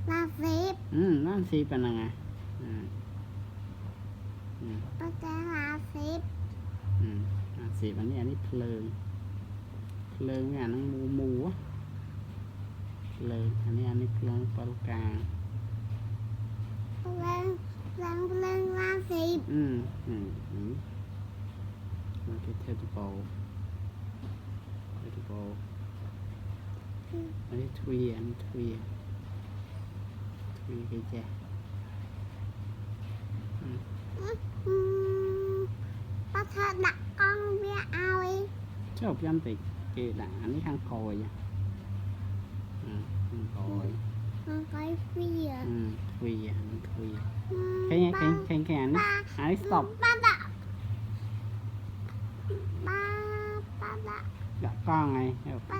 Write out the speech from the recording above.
là xịp nó xịp là nè có cái là xịp สีอันนี้เพลิงเนี่ยนั่งมูเพลิงอันนี้เพลิงปลากลางlên là xịp มันคือเทปโบอันนี้ทวีcái chè có thể đặt con bia ao đi ชอบย้ำติกีด่าอันนี้ข้างคอยข้างคอย con coi phi à ทวีแค่นี้อันนี้ stop ba đã ดักกล้องไง ba